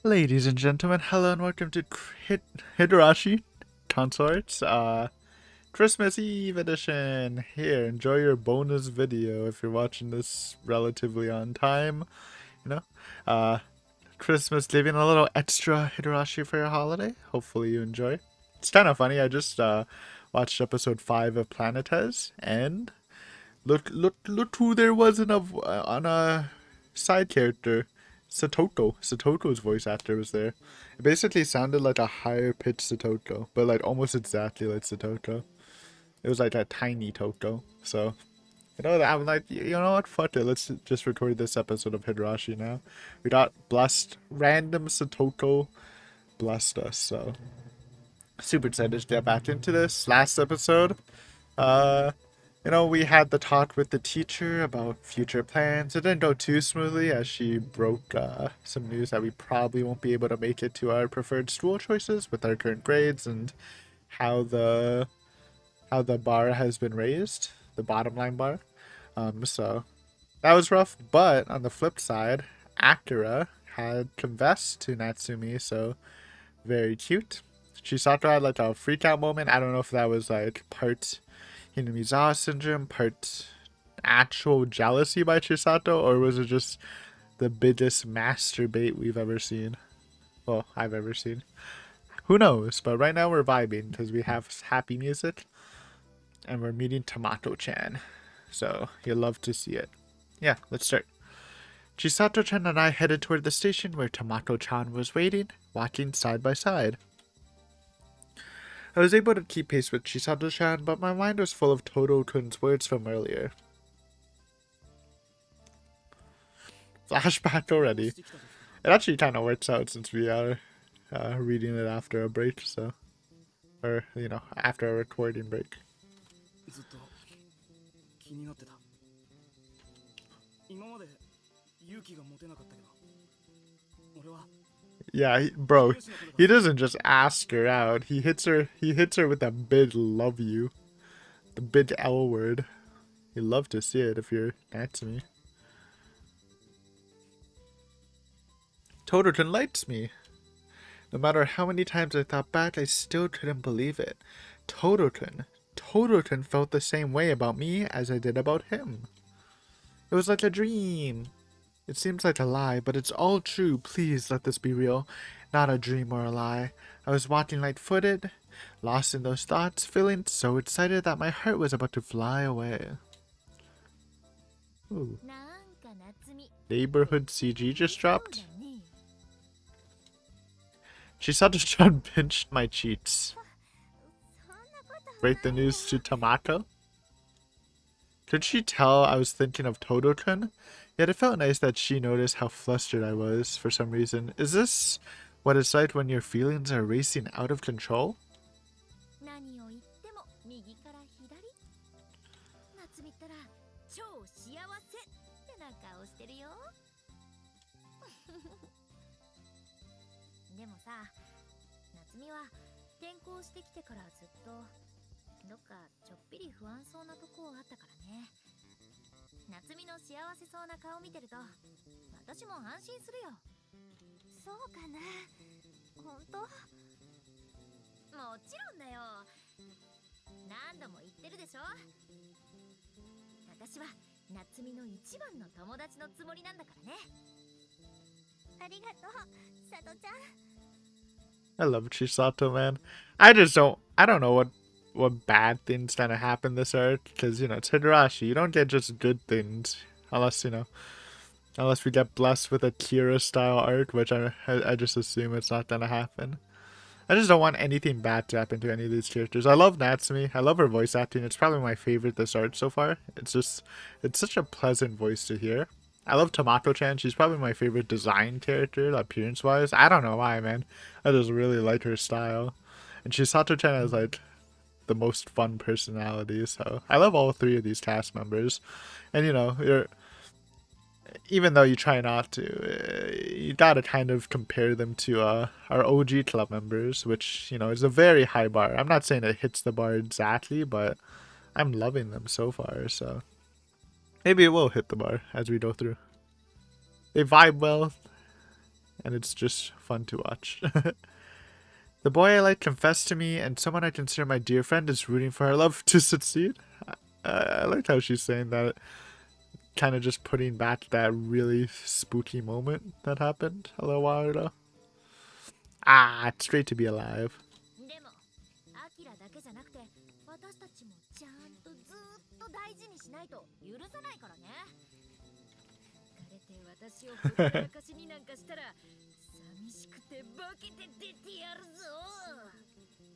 Ladies and gentlemen, hello and welcome to Higurashi Consorts, Christmas Eve edition. Here, enjoy your bonus video if you're watching this relatively on time, you know. Christmas, leaving a little extra Higurashi for your holiday. Hopefully you enjoy. It's kind of funny, I just watched episode 5 of Planetes, and look who there was on a side character. Satoko's voice actor was there. It basically sounded like a higher pitched Satoko, but like almost exactly like Satoko. It was like a tiny Toko. So, I'm like, you know what? Fuck it. Let's just record this episode of Higurashi now. We got blessed. Random Satoko blessed us. So, super excited to get back into this. Last episode, we had the talk with the teacher about future plans. It didn't go too smoothly as she broke some news that we probably won't be able to make it to our preferred school choices with our current grades and how the bar has been raised, the bottom line bar. So that was rough, but on the flip side, Akira had confessed to Natsumi, so very cute. Chisato had like a freak out moment. I don't know if that was like part Hinamizawa syndrome, part actual jealousy by Chisato, or was it just the biggest masturbate we've ever seen? Well, I've ever seen. Who knows? But right now we're vibing because we have happy music and we're meeting Tomato-chan. So you'll love to see it. Yeah, let's start. Chisato-chan and I headed toward the station where Tomato-chan was waiting, walking side by side. I was able to keep pace with Chisato-chan, but my mind was full of Todo-kun's words from earlier. Flashback already. It actually kind of works out since we are reading it after a break, so... Or, after a recording break. Yeah, bro, he doesn't just ask her out. He hits her with a big love you. The big L word. You'd love to see it if you're Natsumi. Todo-kun likes me. No matter how many times I thought back, I still couldn't believe it. Todo-kun felt the same way about me as I did about him. It was like a dream. It seems like a lie, but it's all true. Please let this be real. Not a dream or a lie. I was walking light-footed, lost in those thoughts, feeling so excited that my heart was about to fly away. Ooh. Neighborhood CG just dropped. Chisato-chan pinched my cheeks. Break the news to Tamako. Could she tell I was thinking of Todo-kun? Yet it felt nice that she noticed how flustered I was for some reason. Is this what it's like when your feelings are racing out of control? I love Chisato, man. I don't know what bad things kind of happen this arc, because, it's Higurashi. You don't get just good things, unless we get blessed with a Kira-style arc, which I just assume it's not gonna happen. I just don't want anything bad to happen to any of these characters. I love Natsumi. I love her voice acting. It's probably my favorite this arc so far. It's such a pleasant voice to hear. I love Tomato-chan. She's probably my favorite design character, appearance-wise. I don't know why, man. I just really like her style. And Chisato-chan has, like, the most fun personality, so I love all three of these cast members. And, even though you try not to, you gotta kind of compare them to our OG club members, which, is a very high bar. I'm not saying it hits the bar exactly, but I'm loving them so far, so... Maybe it will hit the bar as we go through. They vibe well. and it's just fun to watch. The boy I like confessed to me, and someone I consider my dear friend is rooting for our love to succeed. I liked how she's saying that, kind of just putting back that really spooky moment that happened a little while ago. Ah, it's great to be alive.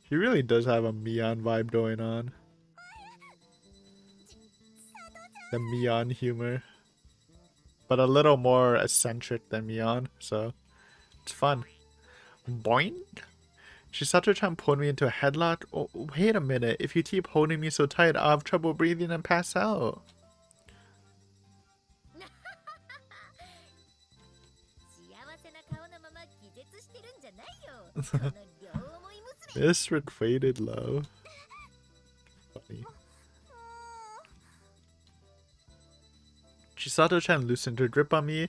He really does have a Mion vibe going on. The Mion humor. But a little more eccentric than Mion, so it's fun. Boing! Chisato-chan pulled me into a headlock. Oh, wait a minute. If you keep holding me so tight, I'll have trouble breathing and pass out. This requited love. Funny. Chisato-chan loosened her grip on me,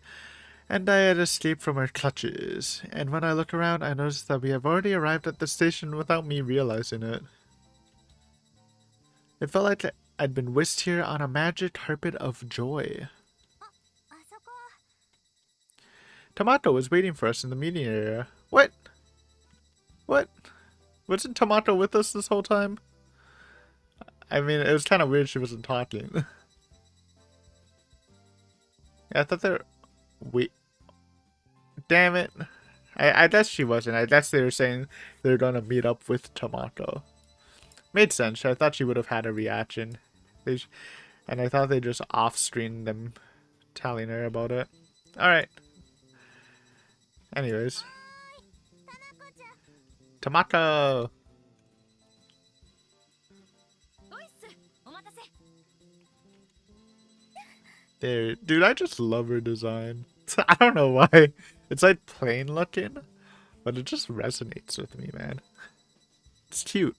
and I had escaped from her clutches. And when I look around, I noticed that we have already arrived at the station without me realizing it. It felt like I'd been whisked here on a magic carpet of joy. Tomato was waiting for us in the meeting area. What? What? Wasn't Tomato with us this whole time? I mean, it was kind of weird she wasn't talking. Yeah, I thought they were... Wait. Damn it. I guess she wasn't. I guess they were saying they were going to meet up with Tomato. Made sense. I thought she would have had a reaction. And I thought they just off-screened them telling her about it. Alright. Anyways. Tomato! There. Dude, I just love her design. I don't know why. It's like plain looking, but it just resonates with me, man. It's cute.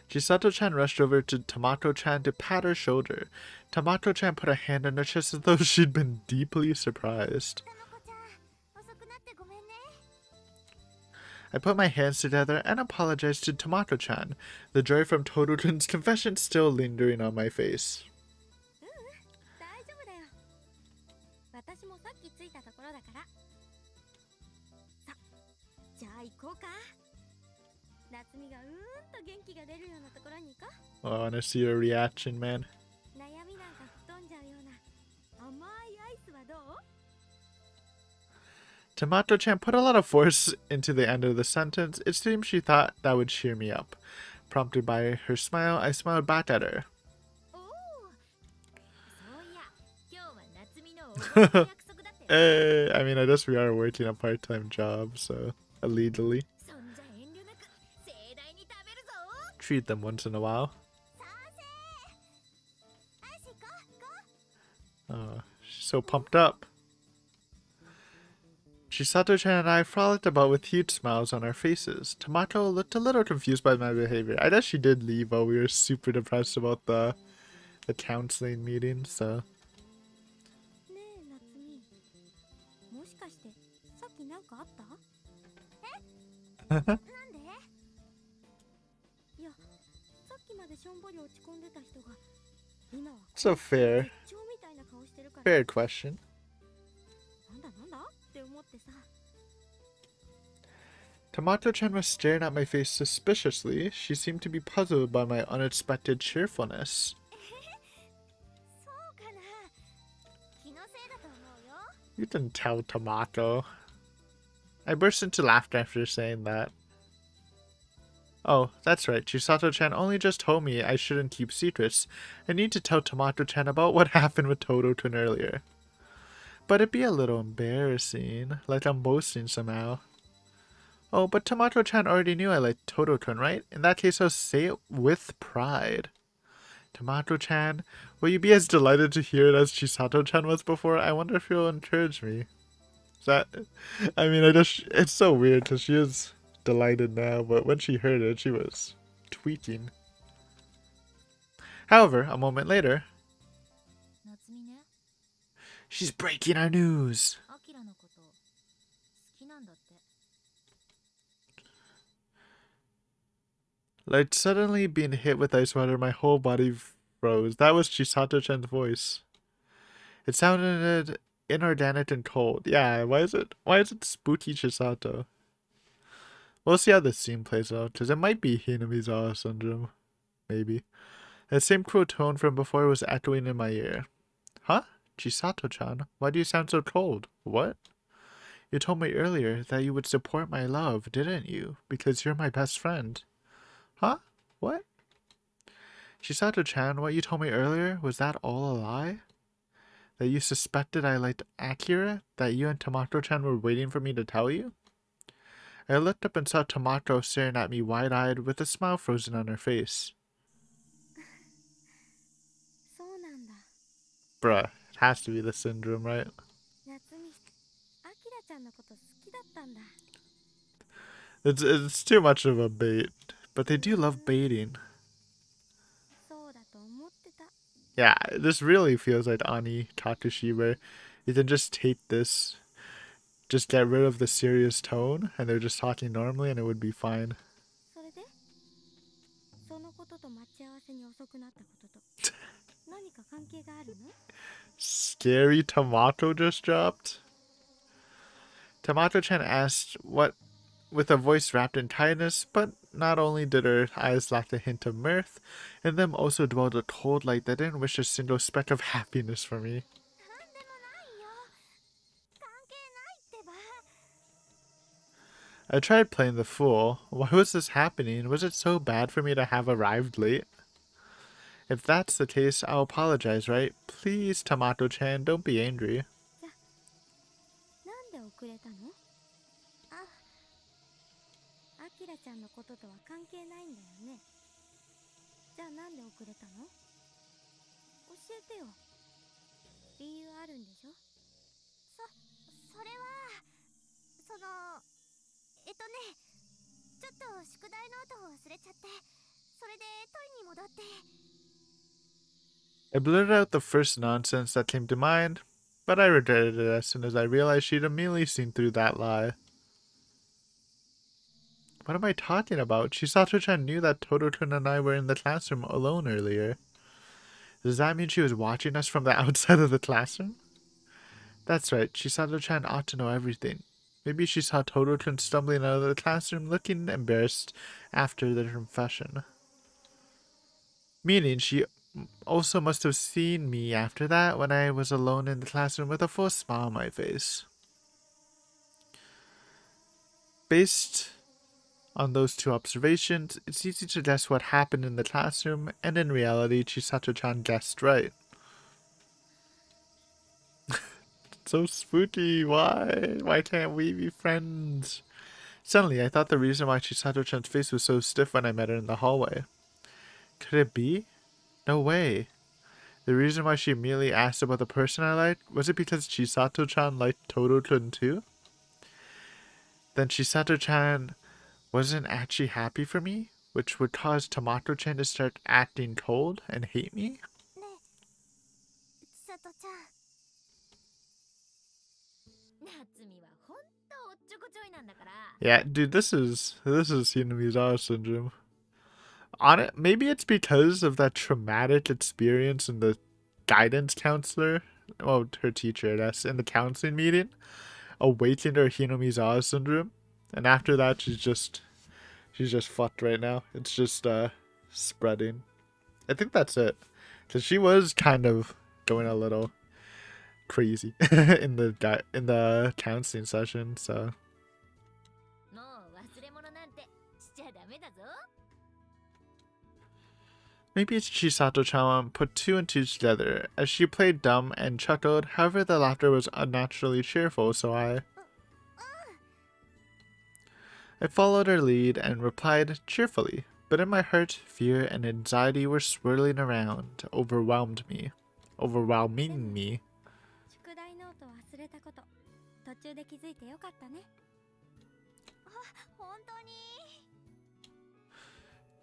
Chisato-chan rushed over to Tomato-chan to pat her shoulder. Tomato-chan put a hand on her chest as though she'd been deeply surprised. I put my hands together and apologized to Tomato-chan, the joy from Todo-kun's confession still lingering on my face. Oh, I want to see your reaction, man. Tomato-chan put a lot of force into the end of the sentence. It seemed she thought that would cheer me up. Prompted by her smile, I smiled back at her. Hey, I mean, I guess we are working a part-time job, so illegally. Treat them once in a while. Oh, she's so pumped up. Chisato-chan and I frolicked about with huge smiles on our faces. Tomato looked a little confused by my behavior. I guess she did leave while we were super depressed about the counseling meeting, so... It's a fair question. Tomato-chan was staring at my face suspiciously. She seemed to be puzzled by my unexpected cheerfulness. You didn't tell Tomato. I burst into laughter after saying that. Oh, that's right. Chisato-chan only just told me I shouldn't keep secrets. I need to tell Tomato-chan about what happened with Todo-kun earlier. But it'd be a little embarrassing, like I'm boasting somehow. Oh, but Tomato-chan already knew I liked Todo-kun, right? In that case, I'll say it with pride. Tomato-chan, will you be as delighted to hear it as Chisato-chan was before? I wonder if you'll encourage me. I mean, it's so weird because she is delighted now, but when she heard it, she was tweaking. However, a moment later, she's breaking our news. Like suddenly being hit with ice water, my whole body froze. That was Chisato-chan's voice. It sounded inordinate and cold. Yeah, why is it spooky Chisato? We'll see how this scene plays out, because it might be Hinamizawa syndrome. Maybe. That same cruel tone from before was echoing in my ear. Huh? Chisato-chan, why do you sound so cold? What? You told me earlier that you would support my love, didn't you? Because you're my best friend. Huh? What? Chisato-chan, what you told me earlier, was that all a lie? That you suspected I liked Akira? That you and Tamato-chan were waiting for me to tell you? I looked up and saw Tamato staring at me wide-eyed with a smile frozen on her face. Bruh, it has to be the syndrome, right? It's too much of a bait, but they do love baiting. Yeah, this really feels like Ani Takashi, where you can just tape this, just get rid of the serious tone, and they're just talking normally and it would be fine. Scary Tomato just dropped? Tamato-chan asked what with a voice wrapped in kindness, but not only did her eyes lack a hint of mirth, in them also dwelled a cold light that didn't wish a single speck of happiness for me. I tried playing the fool. Why was this happening? Was it so bad for me to have arrived late? If that's the case, I'll apologize, right? Please, Tamato-chan, don't be angry. I blurted out the first nonsense that came to mind, but I regretted it as soon as I realized she'd immediately seen through that lie. What am I talking about? Chisato-chan knew that Toto-kun and I were in the classroom alone earlier. Does that mean she was watching us from the outside of the classroom? That's right, Chisato-chan ought to know everything. Maybe she saw Toto-kun stumbling out of the classroom looking embarrassed after the confession. Meaning she also must have seen me after that when I was alone in the classroom with a full smile on my face. Based on those two observations, it's easy to guess what happened in the classroom, and in reality, Chisato-chan guessed right. So spooky, why? Why can't we be friends? Suddenly, I thought the reason why Chisato-chan's face was so stiff when I met her in the hallway. Could it be? No way. The reason why she immediately asked about the person I liked, was it because Chisato-chan liked Toto-kun too? Then Chisato-chan wasn't actually happy for me, which would cause Tamato-chan to start acting cold and hate me? Yeah, dude, this is Hinamizawa syndrome. On it, maybe it's because of that traumatic experience in the guidance counselor, well, her teacher, that's in the counseling meeting, awakened her Hinamizawa syndrome, and after that, she's just fucked right now. It's just spreading. I think that's it, because she was kind of going a little crazy in the counseling session, so. Maybe it's Chisato-chan put two and two together, as she played dumb and chuckled. However, the laughter was unnaturally cheerful, so I followed her lead and replied cheerfully, but in my heart, fear and anxiety were swirling around, overwhelming me.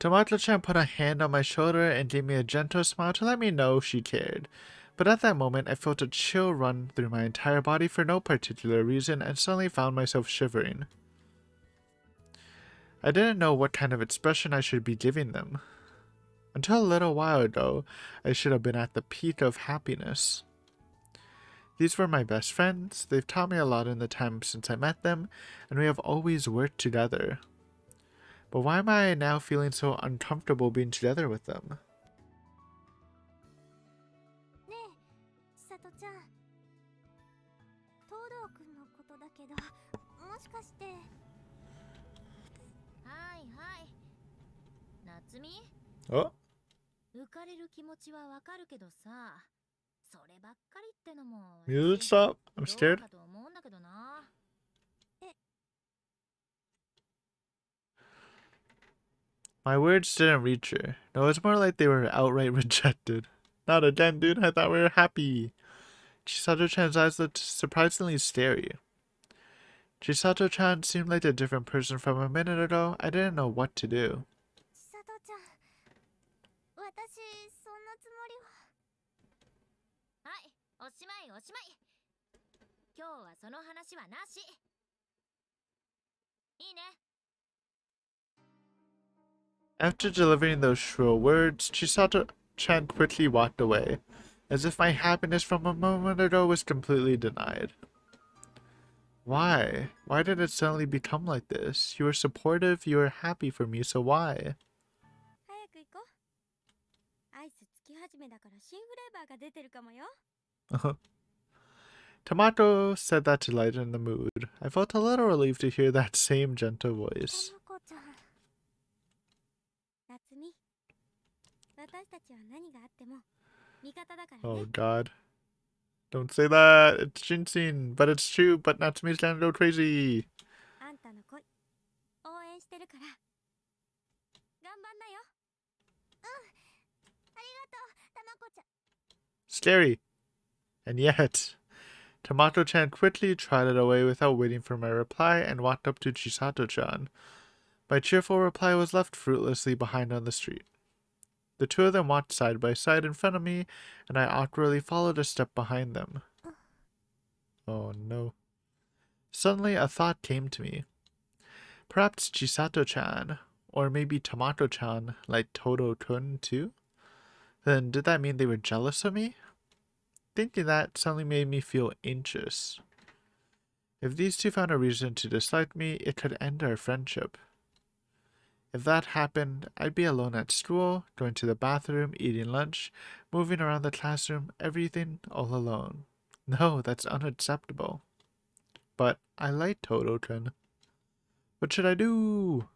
Tomato-chan put a hand on my shoulder and gave me a gentle smile to let me know she cared. But at that moment, I felt a chill run through my entire body for no particular reason and suddenly found myself shivering. I didn't know what kind of expression I should be giving them. Until a little while ago, I should have been at the peak of happiness. These were my best friends. They've taught me a lot in the time since I met them, and we have always worked together. But why am I now feeling so uncomfortable being together with them? Oh? Music stop? I'm scared. My words didn't reach her. No, it's more like they were outright rejected. Not again, dude. I thought we were happy. Chisato-chan's eyes looked surprisingly scary. Chisato-chan seemed like a different person from a minute ago. I didn't know what to do. After delivering those shrill words, Chisato-chan quickly walked away, as if my happiness from a moment ago was completely denied. Why? Why did it suddenly become like this? You were supportive, you were happy for me, so why? Tomato said that to lighten the mood. I felt a little relieved to hear that same gentle voice. Oh god. Don't say that! It's Jinshin! But it's true, but Natsumi's gonna go crazy! Scary! And yet, Tomato-chan quickly trotted away without waiting for my reply and walked up to Chisato-chan. My cheerful reply was left fruitlessly behind on the street. The two of them walked side by side in front of me, and I awkwardly followed a step behind them. Oh no. Suddenly a thought came to me. Perhaps Chisato-chan, or maybe Tomato-chan, like Todo-kun too? Then did that mean they were jealous of me? Thinking that suddenly made me feel anxious. If these two found a reason to dislike me, it could end our friendship. If that happened, I'd be alone at school, going to the bathroom, eating lunch, moving around the classroom, everything all alone. No, that's unacceptable. But I like Todo-kun. What should I do?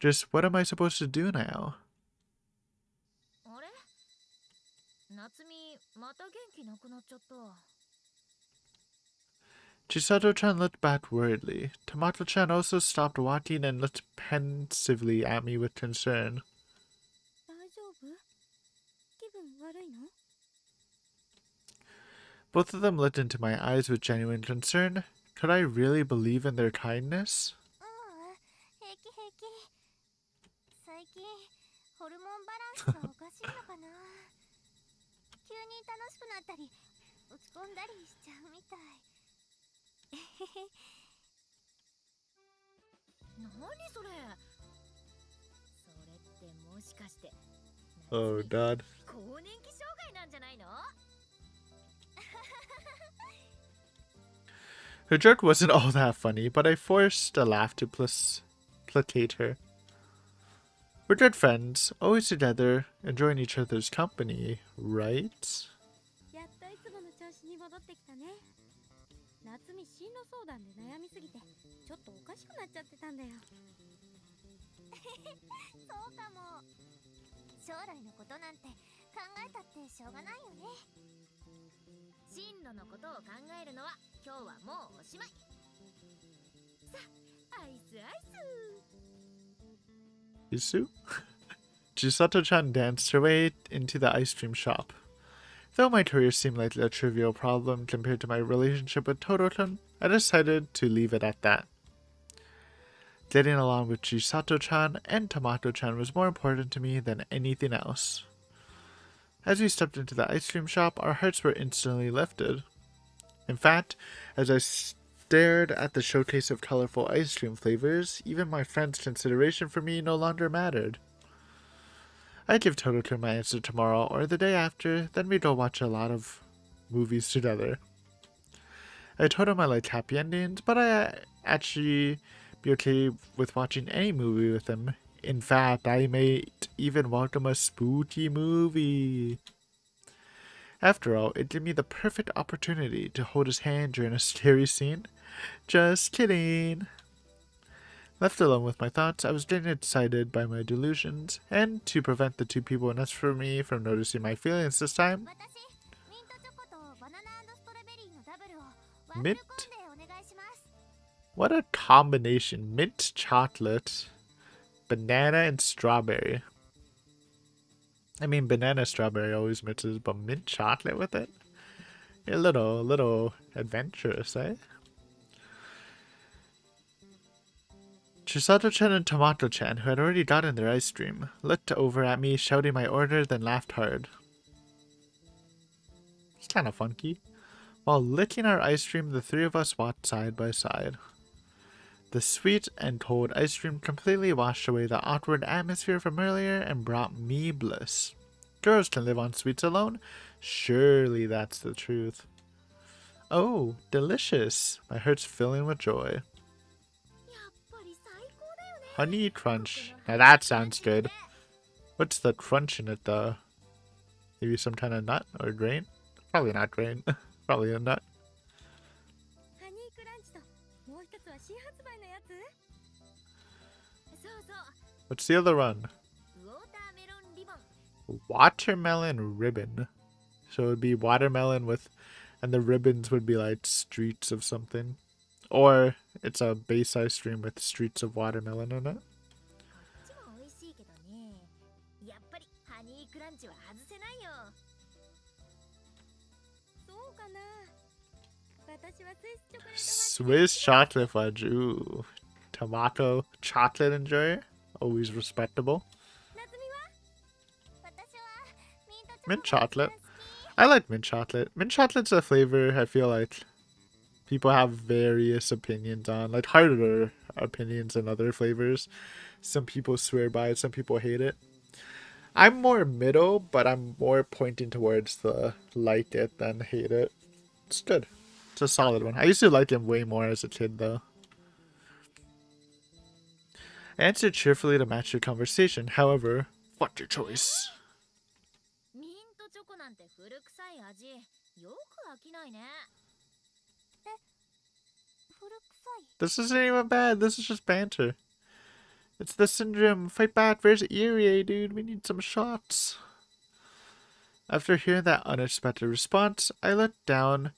Just what am I supposed to do now? Chisato-chan looked back worriedly. Tomato-chan also stopped walking and looked pensively at me with concern. Both of them looked into my eyes with genuine concern. Could I really believe in their kindness? Oh god. Her joke wasn't all that funny, but I forced a laugh to placate her. We're good friends, always together, enjoying each other's company, right? Isu? Chisato-chan danced her way into the ice cream shop. Though my career seemed like a trivial problem compared to my relationship with Todo-kun, I decided to leave it at that. Getting along with Chisato-chan and Tomato-chan was more important to me than anything else. As we stepped into the ice cream shop, our hearts were instantly lifted. In fact, as I stared at the showcase of colorful ice cream flavors, even my friend's consideration for me no longer mattered. I'd give Toto my answer tomorrow or the day after, then we'd go watch a lot of movies together. I told him I liked happy endings, but I actually be okay with watching any movie with him. In fact, I might even welcome a spooky movie. After all, it gave me the perfect opportunity to hold his hand during a scary scene. Just kidding. Left alone with my thoughts, I was getting excited by my delusions, and to prevent the two people next to me from noticing my feelings this time, mint? What a combination. Mint chocolate, banana, and strawberry. I mean, banana strawberry always mixes, but mint chocolate with it? A little adventurous, eh? Chisato-chan and Tomato-chan, who had already gotten their ice cream, looked over at me, shouting my order, then laughed hard. It's kind of funky. While licking our ice cream, the three of us walked side by side. The sweet and cold ice cream completely washed away the awkward atmosphere from earlier and brought me bliss. Girls can live on sweets alone? Surely that's the truth. Oh, delicious. My heart's filling with joy. Honey crunch. Now that sounds good. What's the crunch in it though? Maybe some kind of nut or grain? Probably not grain. Probably a nut. What's the other one? Watermelon ribbon. So it would be watermelon with, and the ribbons would be like streets of something. Or it's a base ice cream with streets of watermelon in it. Swiss chocolate fudge. Ooh. Tomato chocolate enjoyer. Always respectable. Mint chocolate. I like mint chocolate. Mint chocolate's a flavor I feel like people have various opinions on. Like harder opinions than other flavors. Some people swear by it, some people hate it. I'm more middle, but I'm more pointing towards the like it than hate it. It's good. It's a solid one. I used to like him way more as a kid though. I answered cheerfully to match your conversation. However, fuck your choice. This isn't even bad. This is just banter. It's the syndrome. Fight back. Where's Erie, dude? We need some shots. After hearing that unexpected response, I looked down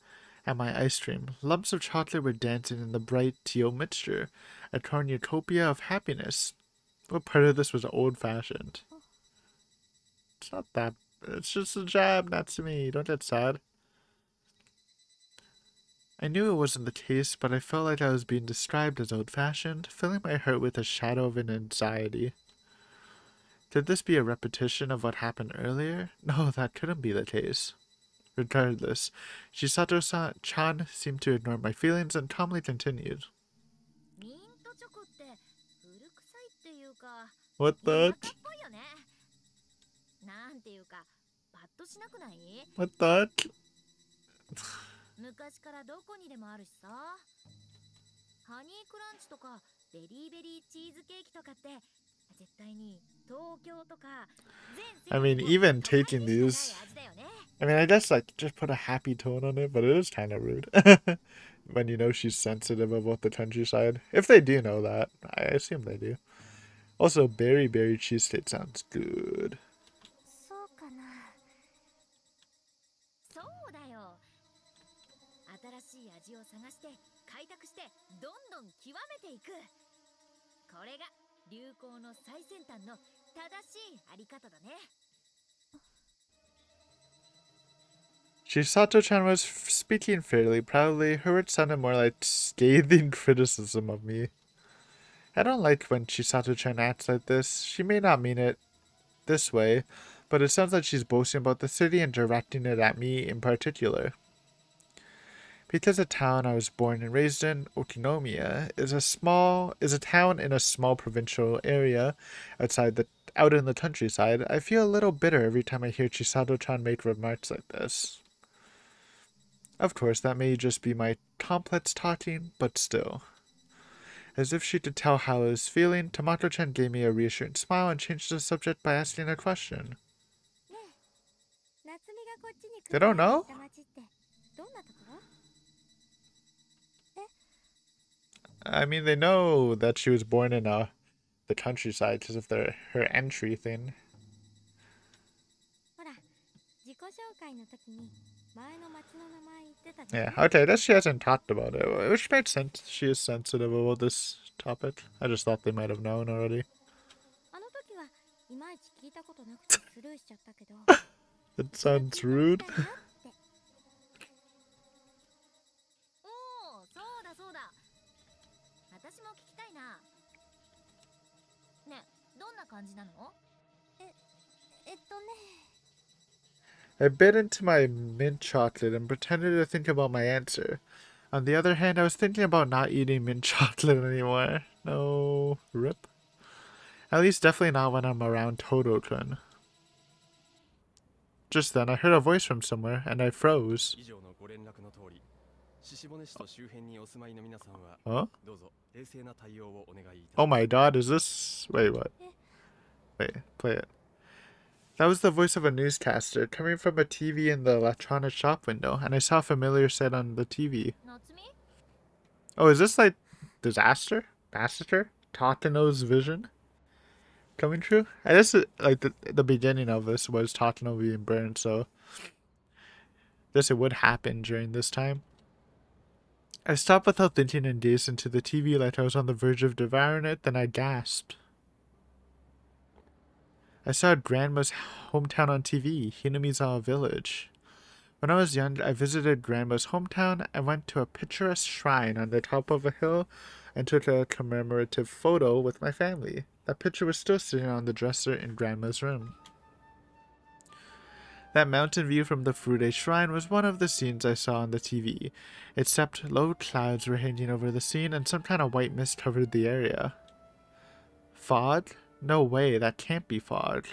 at my ice cream. Lumps of chocolate were dancing in the bright teal mixture, a cornucopia of happiness. What part of this was old-fashioned? It's not that. It's just a jab, not to me. Don't get sad. I knew it wasn't the case, but I felt like I was being described as old-fashioned, filling my heart with a shadow of an anxiety. Could this be a repetition of what happened earlier? No, that couldn't be the case. Regardless, Chisato-chan seemed to ignore my feelings and calmly continued. What the? What the? I mean, even taking these, I mean, I guess like just put a happy tone on it, but it is kind of rude when you know she's sensitive about the countryside. If they do know that, I assume they do. Also, berry cheesesteak sounds good. Chisato-chan was speaking fairly proudly. Her words sounded more like scathing criticism of me. I don't like when Chisato-chan acts like this. She may not mean it this way, but it sounds like she's boasting about the city and directing it at me in particular. Because the town I was born and raised in, Okinomiya, is a town in a small provincial area out in the countryside, I feel a little bitter every time I hear Chisato-chan make remarks like this. Of course, that may just be my complex talking, but still. As if she could tell how I was feeling, Tomato-chan gave me a reassuring smile and changed the subject by asking a question. They don't know? I mean, they know that she was born in the countryside because of her entry thing. Yeah, okay, I guess she hasn't talked about it, which makes sense. She is sensitive about this topic. I just thought they might have known already. It sounds rude. I bit into my mint chocolate and pretended to think about my answer. On the other hand, I was thinking about not eating mint chocolate anymore. No rip. At least definitely not when I'm around Todo-kun. Just then, I heard a voice from somewhere, and I froze. Huh? Oh my god, is this... Wait, what? Wait, play it. That was the voice of a newscaster, coming from a TV in the electronics shop window, and I saw a familiar set on the TV. Oh, is this like... Disaster? Massacre? Tatano's vision? Coming true? I guess like the beginning of this was Tatano being burned, so... I guess it would happen during this time. I stopped without thinking and gazed into the TV like I was on the verge of devouring it, then I gasped. I saw Grandma's hometown on TV, Hinamizawa Village. When I was young, I visited Grandma's hometown and went to a picturesque shrine on the top of a hill and took a commemorative photo with my family. That picture was still sitting on the dresser in Grandma's room. That mountain view from the Furude Shrine was one of the scenes I saw on the TV, except low clouds were hanging over the scene and some kind of white mist covered the area. Fog? No way, that can't be fog.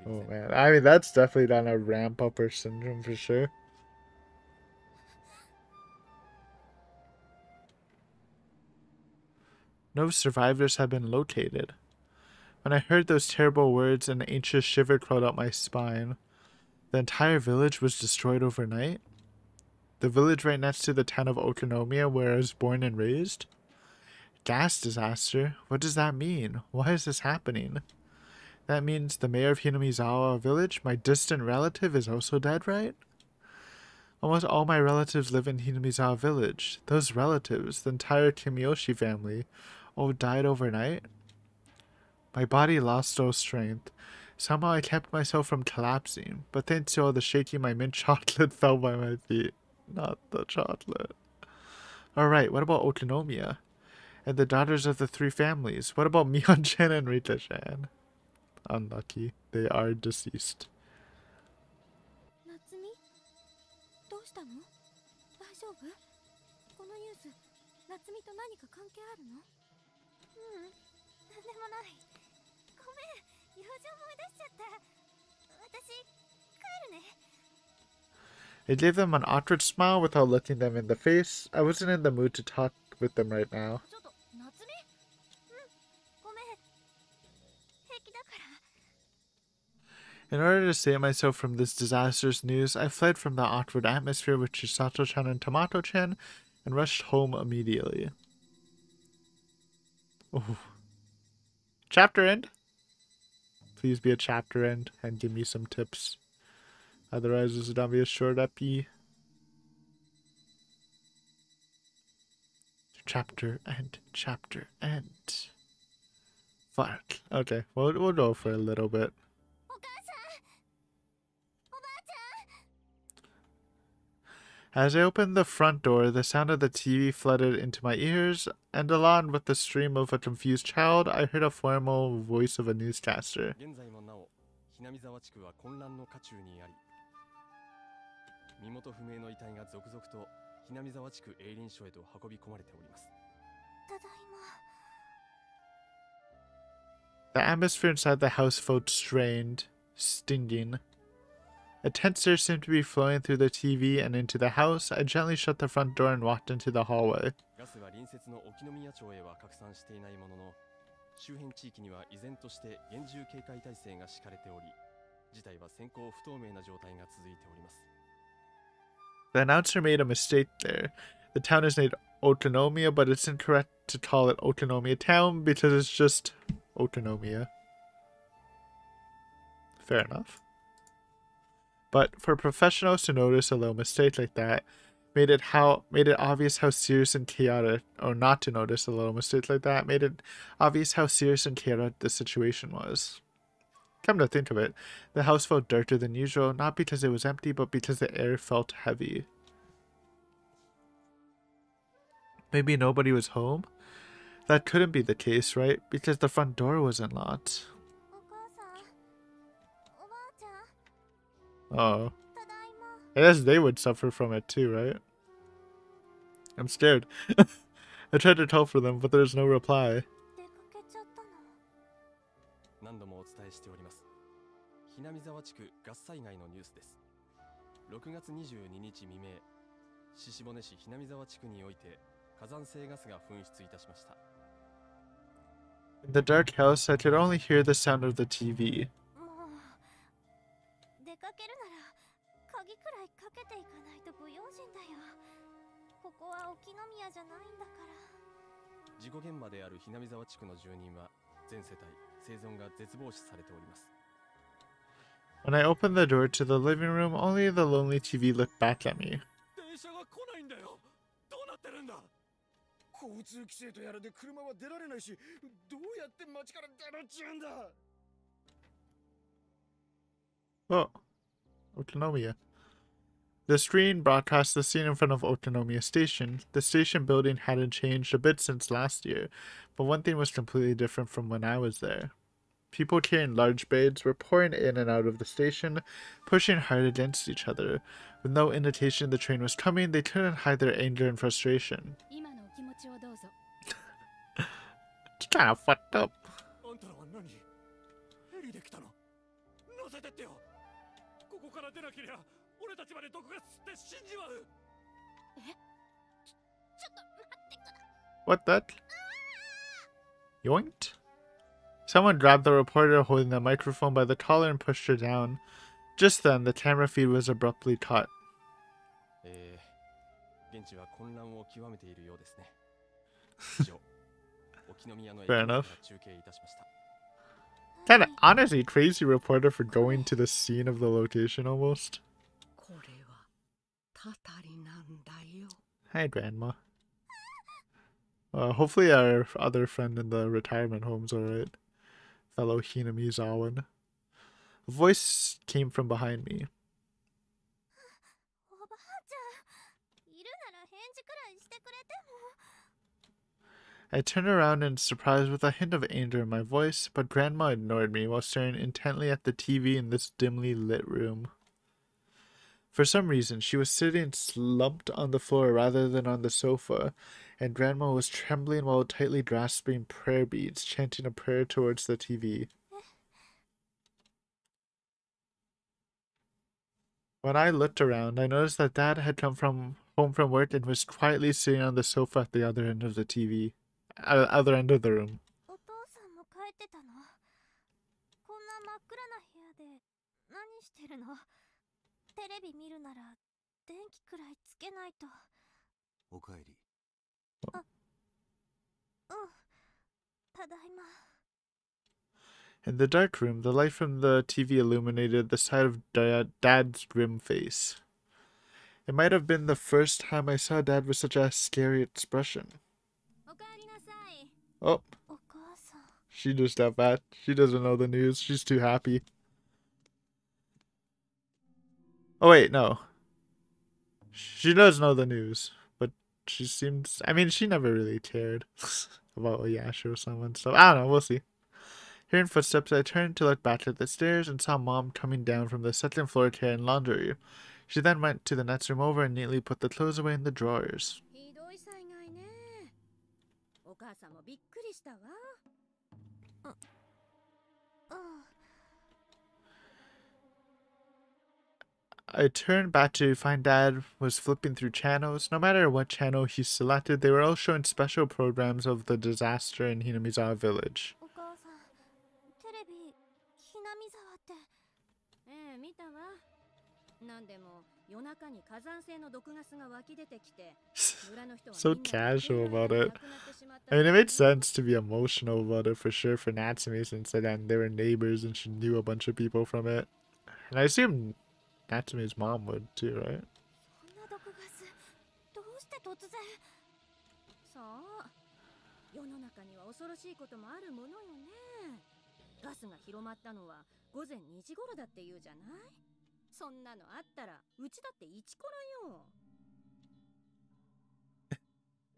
Oh man, I mean that's definitely not a ramp-upper syndrome for sure. No survivors have been located. When I heard those terrible words, an anxious shiver crawled up my spine. The entire village was destroyed overnight? The village right next to the town of Okinomiya where I was born and raised? Gas disaster? What does that mean? Why is this happening? That means the mayor of Hinamizawa village, my distant relative, is also dead, right? Almost all my relatives live in Hinamizawa village. Those relatives, the entire Kimiyoshi family, all died overnight? My body lost all strength. Somehow I kept myself from collapsing, but thanks to all the shaking, my mint chocolate fell by my feet. Not the chocolate. Alright, what about Okinomiya? And the daughters of the three families? What about Mion-chan and Rita-chan? Unlucky. They are deceased. I gave them an awkward smile without looking them in the face. I wasn't in the mood to talk with them right now. In order to save myself from this disastrous news, I fled from the awkward atmosphere with Chisato-chan and Tomato-chan and rushed home immediately. Ooh. Chapter end? Please be a chapter end and give me some tips. Otherwise, this is gonna be a short epi. Chapter end. Chapter end. Fuck. Okay, we'll go for a little bit. As I opened the front door, the sound of the TV flooded into my ears, and along with the stream of a confused child, I heard a formal voice of a newscaster. The atmosphere inside the house felt strained, stinging. A tense air seemed to be flowing through the TV and into the house. I gently shut the front door and walked into the hallway. The announcer made a mistake there. The town is named Otonomiya, but it's incorrect to call it Otonomiya Town because it's just Otonomiya. Fair enough. But for professionals to notice a little mistake like that made it obvious how serious and chaotic, or not to notice a little mistake like that made it obvious how serious and chaotic the situation was. Come to think of it, the house felt darker than usual, not because it was empty, but because the air felt heavy. Maybe nobody was home? That couldn't be the case, right? Because the front door wasn't locked. Oh. I guess they would suffer from it too, right? I'm scared. I tried to call for them, but there's no reply. In the dark house, I could only hear the sound of the TV. When I opened the door to the living room, only the lonely TV looked back at me. Oh, Otonomiya. The screen broadcast the scene in front of Otonomiya Station. The station building hadn't changed a bit since last year, but one thing was completely different from when I was there. People carrying large bags were pouring in and out of the station, pushing hard against each other. With no indication the train was coming, they couldn't hide their anger and frustration. It's kind of fucked up. What that? Yoinked? Someone grabbed the reporter holding the microphone by the collar and pushed her down. Just then, the camera feed was abruptly cut. Fair enough. Kinda honestly crazy reporter for going to the scene of the location almost. Hi, Grandma. Hopefully our other friend in the retirement home's alright. Fellow Hinamizawan. A voice came from behind me. I turned around in surprise with a hint of anger in my voice, but Grandma ignored me while staring intently at the TV in this dimly lit room. For some reason, she was sitting slumped on the floor rather than on the sofa, and Grandma was trembling while tightly grasping prayer beads, chanting a prayer towards the TV. When I looked around, I noticed that Dad had come home from work and was quietly sitting on the sofa at the other end of the TV. Other end of the room. In the dark room, the light from the TV illuminated the side of Dad's grim face. It might have been the first time I saw Dad with such a scary expression. Oh. She just up at. She doesn't know the news. She's too happy. Oh wait, no. She does know the news, but she seems. I mean, she never really cared about Oyasha or someone. So I don't know. We'll see. Hearing footsteps, I turned to look back at the stairs and saw Mom coming down from the second floor carrying laundry. She then went to the next room over and neatly put the clothes away in the drawers. I turned back to find Dad was flipping through channels. No matter what channel he selected, they were all showing special programs of the disaster in Hinamizawa village. So casual about it. I mean, it made sense to be emotional about it for sure for Natsume, since then they were neighbors and she knew a bunch of people from it. And I assume Natsume's mom would too, right?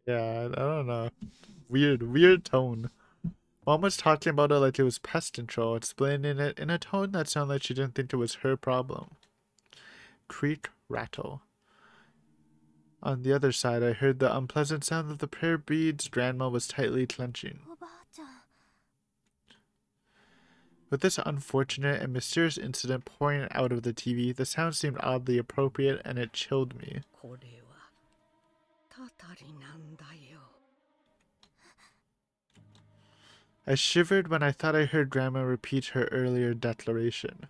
Yeah, I don't know. Weird tone. Mom was talking about it like it was pest control, explaining it in a tone that sounded like she didn't think it was her problem. Creak, rattle. On the other side, I heard the unpleasant sound of the prayer beads Grandma was tightly clenching. With this unfortunate and mysterious incident pouring out of the TV, the sound seemed oddly appropriate and it chilled me. I shivered when I thought I heard Grandma repeat her earlier declaration.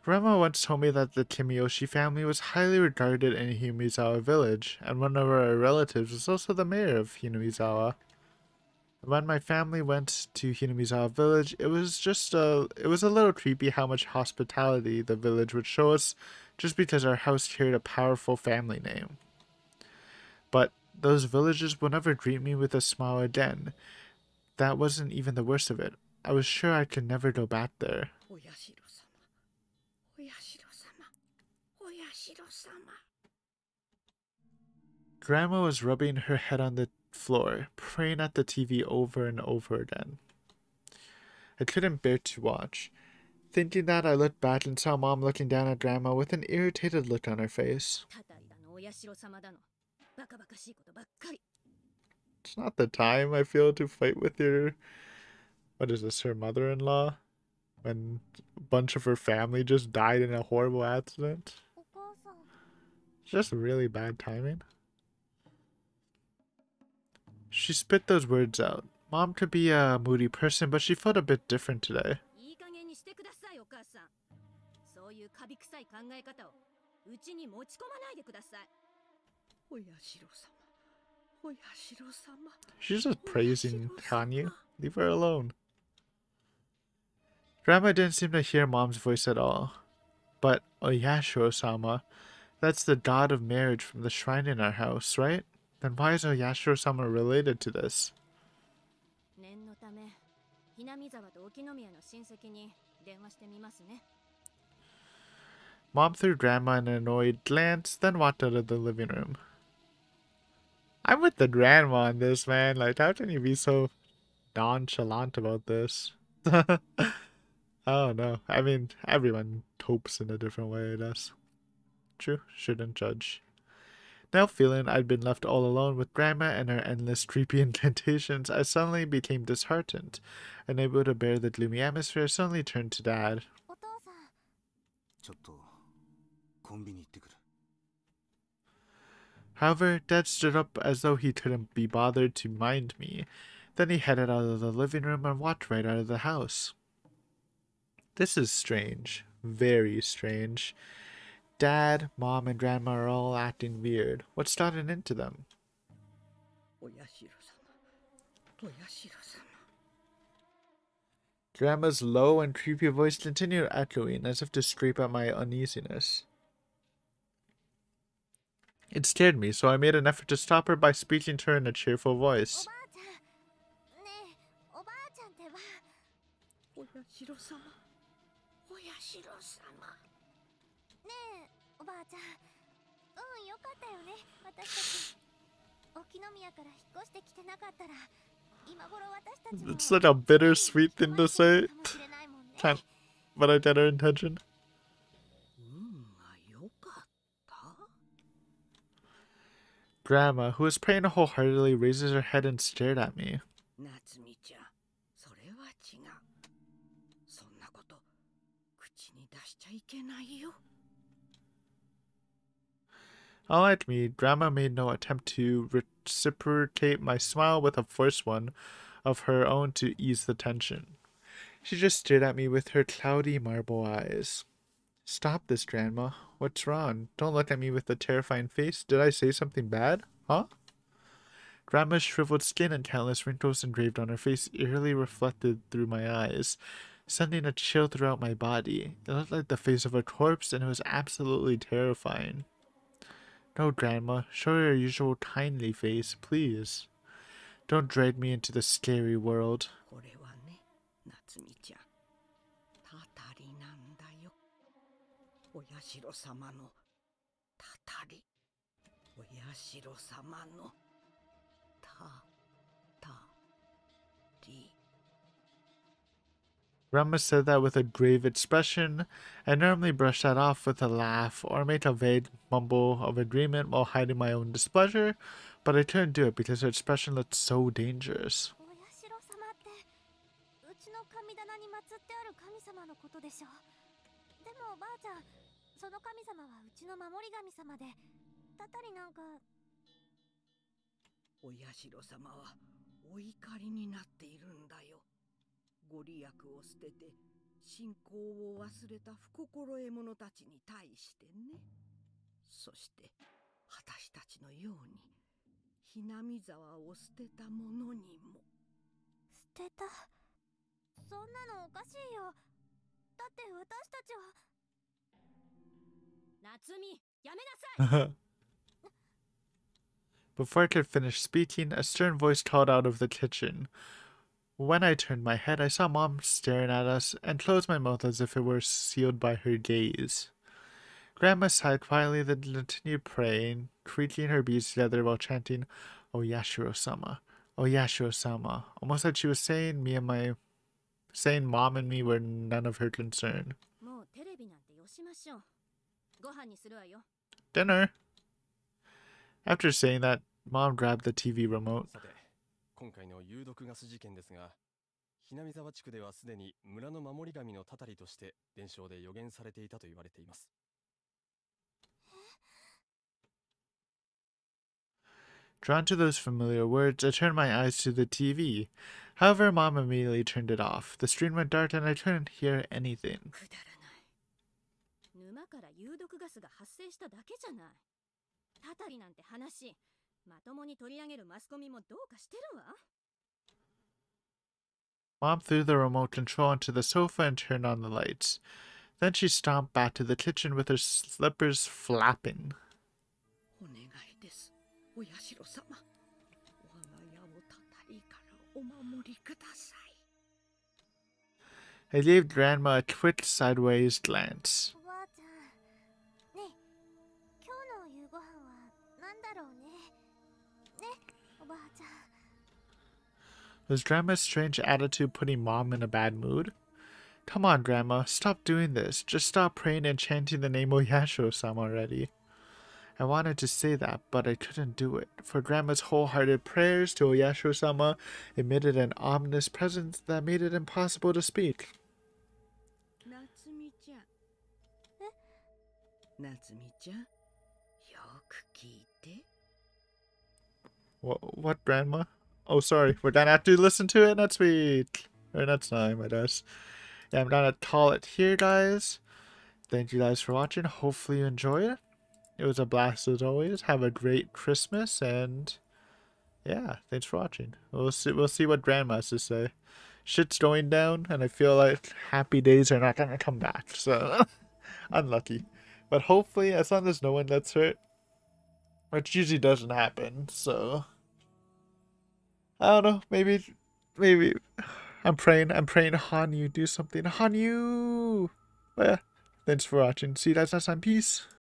Grandma once told me that the Kimiyoshi family was highly regarded in Hinamizawa village, and one of our relatives was also the mayor of Hinamizawa. When my family went to Hinamizawa village, it was a little creepy how much hospitality the village would show us just because our house carried a powerful family name. But those villagers would never greet me with a smile again. That wasn't even the worst of it. I was sure I could never go back there. Grandma was rubbing her head on the floor, praying at the TV over and over again. I couldn't bear to watch. Thinking that, I looked back and saw Mom looking down at Grandma with an irritated look on her face. It's not the time, I feel, to fight with your... What is this, her mother-in-law? When a bunch of her family just died in a horrible accident? Just really bad timing. She spit those words out. Mom could be a moody person, but she felt a bit different today. She's just praising Hanyu. Leave her alone. Grandma didn't seem to hear Mom's voice at all. But Oyashiro-sama, that's the god of marriage from the shrine in our house, right? Then why is Oyashiro-sama related to this? Mom threw Grandma an annoyed glance, then walked out of the living room. I'm with the grandma on this, man. Like, how can you be so nonchalant about this? I don't know. I mean, everyone copes in a different way, I guess. True, shouldn't judge. Now feeling I'd been left all alone with Grandma and her endless creepy incantations, I suddenly became disheartened. Unable to bear the gloomy atmosphere, I suddenly turned to Dad. However, Dad stood up as though he couldn't be bothered to mind me. Then he headed out of the living room and walked right out of the house. This is strange. Very strange. Dad, Mom, and Grandma are all acting weird. What's gotten into them? Grandma's low and creepy voice continued echoing as if to scrape at my uneasiness. It scared me, so I made an effort to stop her by speaking to her in a cheerful voice. It's like a bittersweet thing to say. Can't, but I get her intention. Grandma, who was praying wholeheartedly, raises her head and stared at me. Unlike me, Grandma made no attempt to reciprocate my smile with a forced one of her own to ease the tension. She just stared at me with her cloudy marble eyes. Stop this, Grandma. What's wrong? Don't look at me with a terrifying face. Did I say something bad? Huh? Grandma's shriveled skin and countless wrinkles engraved on her face eerily reflected through my eyes, sending a chill throughout my body. It looked like the face of a corpse, and it was absolutely terrifying. No, Grandma. Show your usual kindly face, please. Don't drag me into the scary world. Grandma said that with a grave expression. I normally brush that off with a laugh or make a vague mumble of agreement while hiding my own displeasure, but I couldn't do it because her expression looked so dangerous. Before I could finish speaking, a stern voice called out of the kitchen. When I turned my head, I saw Mom staring at us and closed my mouth as if it were sealed by her gaze. Grandma sighed quietly, then continued praying, creaking her beads together while chanting, "Oh Yashiro-sama, oh Yashiro-sama," almost like she was saying Mom and me were none of her concern. Dinner. After saying that, Mom grabbed the TV remote. Drawn to those familiar words, I turned my eyes to the TV. However, Mom immediately turned it off. The screen went dark and I couldn't hear anything. Mom threw the remote control onto the sofa and turned on the lights. Then she stomped back to the kitchen with her slippers flapping. I gave Grandma a quick sideways glance. Was Grandma's strange attitude putting Mom in a bad mood? Come on, Grandma, stop doing this. Just stop praying and chanting the name Oyashiro-sama already. I wanted to say that, but I couldn't do it, for Grandma's wholehearted prayers to Oyashiro-sama emitted an ominous presence that made it impossible to speak. What, Grandma? Oh, sorry, we're gonna have to listen to it next week. Or next time, I guess. Yeah, I'm gonna call it here, guys. Thank you guys for watching. Hopefully you enjoyed it. It was a blast as always. Have a great Christmas, and yeah, thanks for watching. We'll see what Grandma has to say. shit's going down, and I feel like happy days are not gonna come back. So unlucky. But hopefully, as long as no one gets hurt, which usually doesn't happen. So I don't know. Maybe I'm praying. Hanyu do something. Hanyu. But yeah, thanks for watching. See you guys next time. Peace.